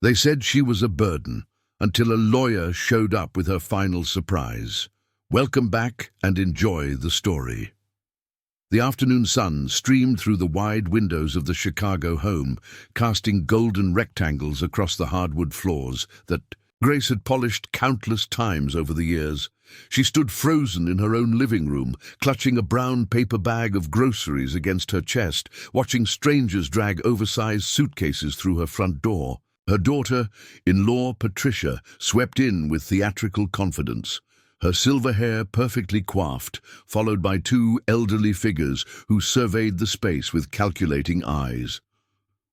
They said she was a burden, until a lawyer showed up with her final surprise. Welcome back and enjoy the story. The afternoon sun streamed through the wide windows of the Chicago home, casting golden rectangles across the hardwood floors that Grace had polished countless times over the years. She stood frozen in her own living room, clutching a brown paper bag of groceries against her chest, watching strangers drag oversized suitcases through her front door. Her daughter-in-law, Patricia, swept in with theatrical confidence, her silver hair perfectly coiffed, followed by two elderly figures who surveyed the space with calculating eyes.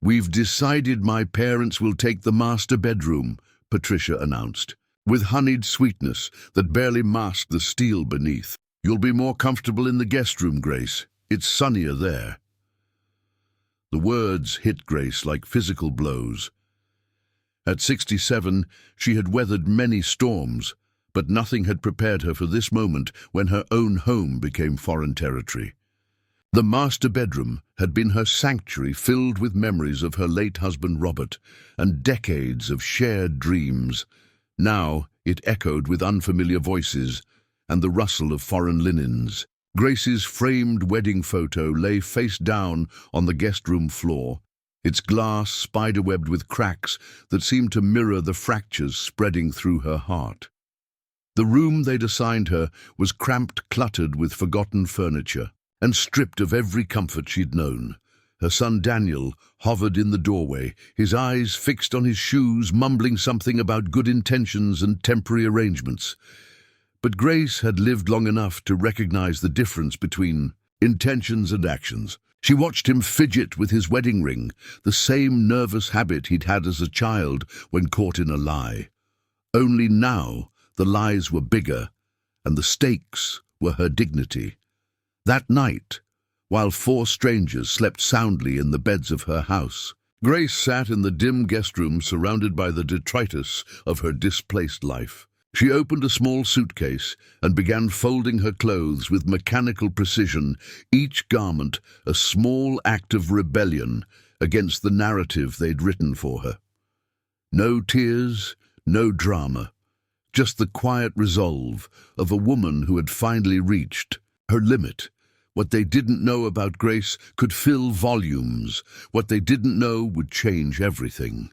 "We've decided my parents will take the master bedroom," Patricia announced, with honeyed sweetness that barely masked the steel beneath. "You'll be more comfortable in the guest room, Grace. It's sunnier there." The words hit Grace like physical blows. At 67, she had weathered many storms, but nothing had prepared her for this moment when her own home became foreign territory. The master bedroom had been her sanctuary, filled with memories of her late husband Robert and decades of shared dreams. Now it echoed with unfamiliar voices and the rustle of foreign linens. Grace's framed wedding photo lay face down on the guest room floor, its glass spiderwebbed with cracks that seemed to mirror the fractures spreading through her heart. The room they'd assigned her was cramped, cluttered with forgotten furniture, and stripped of every comfort she'd known. Her son Daniel hovered in the doorway, his eyes fixed on his shoes, mumbling something about good intentions and temporary arrangements. But Grace had lived long enough to recognize the difference between intentions and actions. She watched him fidget with his wedding ring, the same nervous habit he'd had as a child when caught in a lie. Only now the lies were bigger, and the stakes were her dignity. That night, while four strangers slept soundly in the beds of her house, Grace sat in the dim guest room surrounded by the detritus of her displaced life. She opened a small suitcase and began folding her clothes with mechanical precision, each garment a small act of rebellion against the narrative they'd written for her. No tears, no drama, just the quiet resolve of a woman who had finally reached her limit. What they didn't know about Grace could fill volumes. What they didn't know would change everything.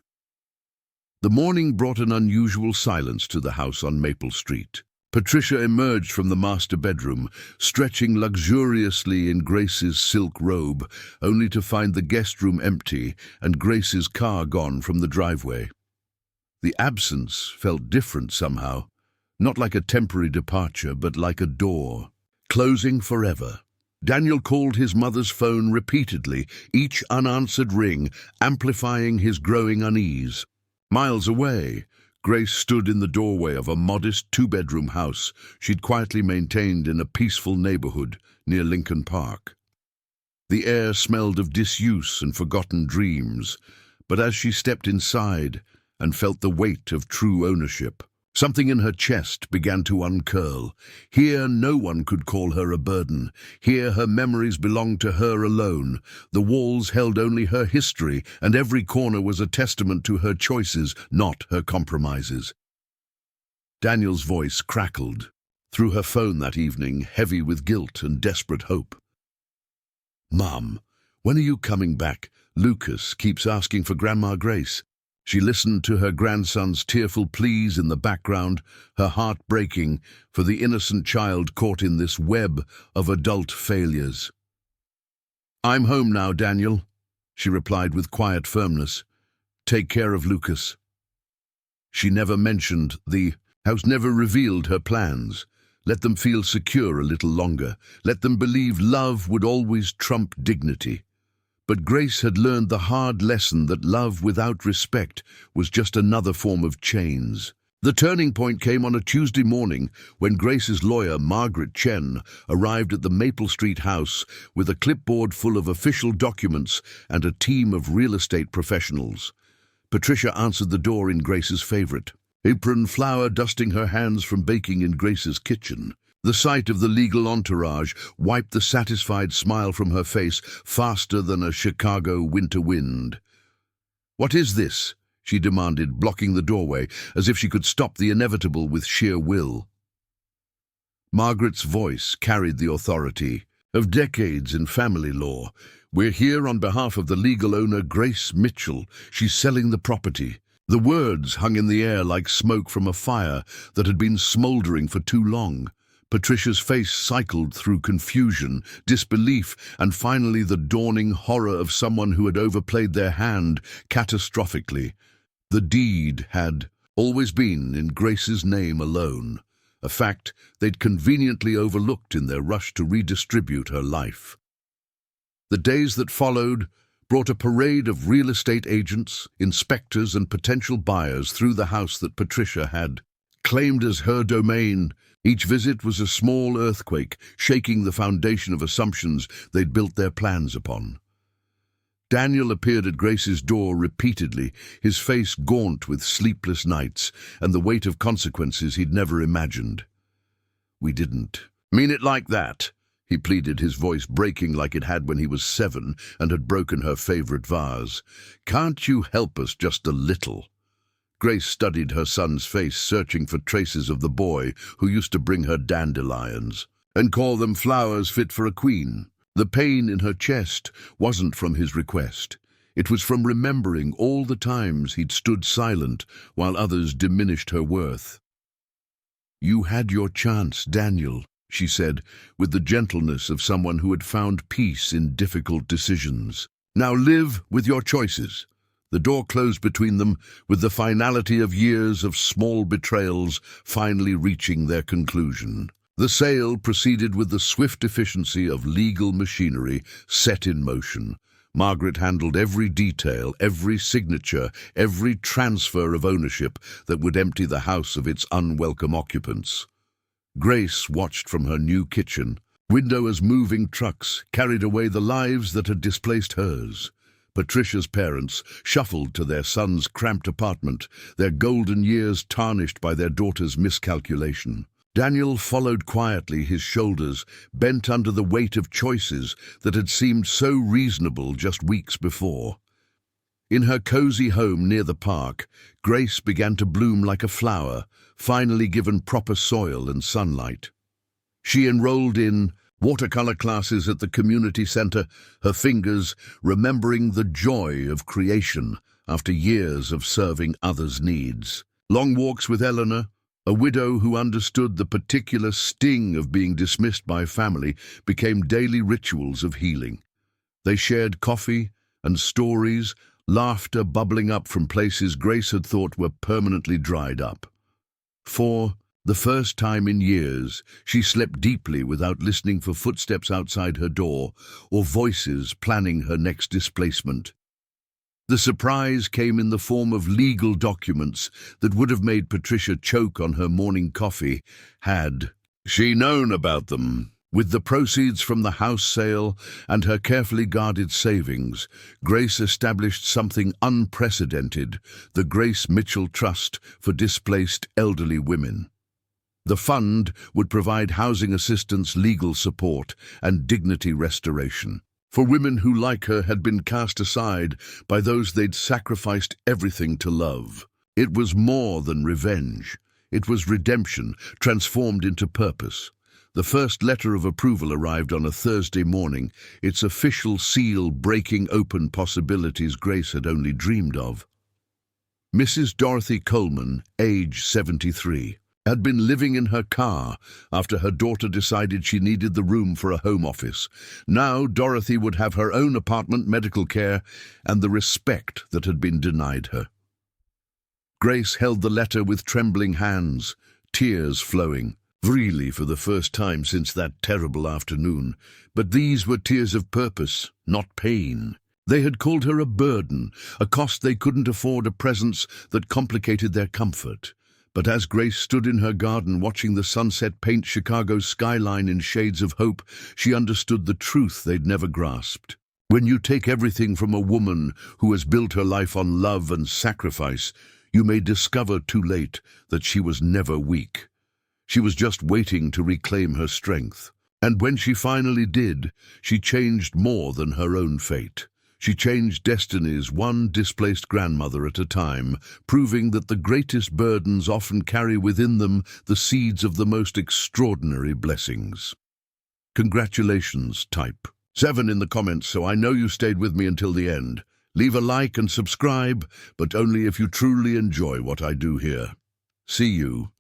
The morning brought an unusual silence to the house on Maple Street. Patricia emerged from the master bedroom, stretching luxuriously in Grace's silk robe, only to find the guest room empty and Grace's car gone from the driveway. The absence felt different somehow, not like a temporary departure, but like a door, closing forever. Daniel called his mother's phone repeatedly, each unanswered ring amplifying his growing unease. Miles away, Grace stood in the doorway of a modest two-bedroom house she'd quietly maintained in a peaceful neighborhood near Lincoln Park. The air smelled of disuse and forgotten dreams, but as she stepped inside and felt the weight of true ownership, something in her chest began to uncurl. Here no one could call her a burden. Here her memories belonged to her alone. The walls held only her history, and every corner was a testament to her choices, not her compromises. Daniel's voice crackled through her phone that evening, heavy with guilt and desperate hope. "Mom, when are you coming back? Lucas keeps asking for Grandma Grace." She listened to her grandson's tearful pleas in the background, her heart breaking for the innocent child caught in this web of adult failures. "I'm home now, Daniel," she replied with quiet firmness. "Take care of Lucas." She never mentioned the house, never revealed her plans. Let them feel secure a little longer. Let them believe love would always trump dignity. But Grace had learned the hard lesson that love without respect was just another form of chains. The turning point came on a Tuesday morning when Grace's lawyer, Margaret Chen, arrived at the Maple Street house with a clipboard full of official documents and a team of real estate professionals. Patricia answered the door in Grace's favorite, apron flour dusting her hands from baking in Grace's kitchen. The sight of the legal entourage wiped the satisfied smile from her face faster than a Chicago winter wind. "What is this?" she demanded, blocking the doorway, as if she could stop the inevitable with sheer will. Margaret's voice carried the authority of decades in family law. "We're here on behalf of the legal owner, Grace Mitchell. She's selling the property." The words hung in the air like smoke from a fire that had been smoldering for too long. Patricia's face cycled through confusion, disbelief, and finally the dawning horror of someone who had overplayed their hand catastrophically. The deed had always been in Grace's name alone, a fact they'd conveniently overlooked in their rush to redistribute her life. The days that followed brought a parade of real estate agents, inspectors, and potential buyers through the house that Patricia had claimed as her domain. Each visit was a small earthquake, shaking the foundation of assumptions they'd built their plans upon. Daniel appeared at Grace's door repeatedly, his face gaunt with sleepless nights and the weight of consequences he'd never imagined. "We didn't mean it like that," he pleaded, his voice breaking like it had when he was 7 and had broken her favorite vase. "Can't you help us just a little?" Grace studied her son's face, searching for traces of the boy who used to bring her dandelions and call them flowers fit for a queen. The pain in her chest wasn't from his request. It was from remembering all the times he'd stood silent while others diminished her worth. "You had your chance, Daniel," she said, with the gentleness of someone who had found peace in difficult decisions. "Now live with your choices." The door closed between them, with the finality of years of small betrayals finally reaching their conclusion. The sale proceeded with the swift efficiency of legal machinery set in motion. Margaret handled every detail, every signature, every transfer of ownership that would empty the house of its unwelcome occupants. Grace watched from her new kitchen, window as moving trucks carried away the lives that had displaced hers. Patricia's parents shuffled to their son's cramped apartment, their golden years tarnished by their daughter's miscalculation. Daniel followed quietly, his shoulders bent under the weight of choices that had seemed so reasonable just weeks before. In her cozy home near the park, Grace began to bloom like a flower, finally given proper soil and sunlight. She enrolled in watercolor classes at the community center, her fingers remembering the joy of creation after years of serving others' needs. Long walks with Eleanor, a widow who understood the particular sting of being dismissed by family, became daily rituals of healing. They shared coffee and stories, laughter bubbling up from places Grace had thought were permanently dried up. For the first time in years, she slept deeply without listening for footsteps outside her door or voices planning her next displacement. The surprise came in the form of legal documents that would have made Patricia choke on her morning coffee had she known about them. With the proceeds from the house sale and her carefully guarded savings, Grace established something unprecedented, the Grace Mitchell Trust for Displaced Elderly Women. The fund would provide housing assistance, legal support, and dignity restoration for women who, like her, had been cast aside by those they'd sacrificed everything to love. It was more than revenge. It was redemption, transformed into purpose. The first letter of approval arrived on a Thursday morning, its official seal breaking open possibilities Grace had only dreamed of. Mrs. Dorothy Coleman, age 73. Had been living in her car after her daughter decided she needed the room for a home office. Now Dorothy would have her own apartment, medical care, and the respect that had been denied her. Grace held the letter with trembling hands, tears flowing, freely for the first time since that terrible afternoon. But these were tears of purpose, not pain. They had called her a burden, a cost they couldn't afford, a presence that complicated their comfort. But as Grace stood in her garden watching the sunset paint Chicago's skyline in shades of hope, she understood the truth they'd never grasped. When you take everything from a woman who has built her life on love and sacrifice, you may discover too late that she was never weak. She was just waiting to reclaim her strength. And when she finally did, she changed more than her own fate. She changed destinies one displaced grandmother at a time, proving that the greatest burdens often carry within them the seeds of the most extraordinary blessings. Congratulations, type 7 in the comments so I know you stayed with me until the end. Leave a like and subscribe, but only if you truly enjoy what I do here. See you